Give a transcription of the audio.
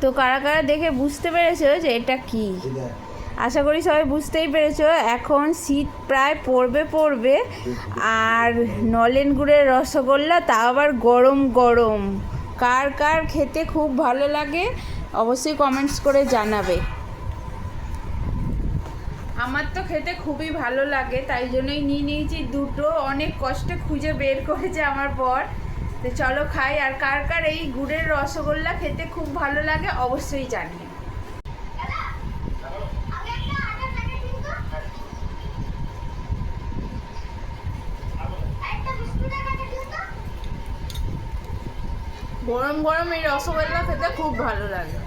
তো কারা কারা দেখে বুঝতে পেরেছো যে এটা কি? আশা করি সবাই বুঝতেই পেরেছো। এখন শীত প্রায় পড়বে আর নলেন গুড়ের রসগোল্লা, তা আবার গরম গরম। কার কার খেতে খুব ভালো লাগে অবশ্যই কমেন্টস করে জানাবে। আমার তো খেতে খুবই ভালো লাগে, তাই জন্যই নিয়ে নিয়েছি দুটো। অনেক কষ্টে খুঁজে বের করেছে আমার বর। তো চলো খাই। আর কার কার এই গুড়ের রসগোল্লা খেতে খুব ভালো লাগে অবশ্যই জানিয়ে। গরম গরম এই রসগোল্লা খেতে খুব ভালো লাগে।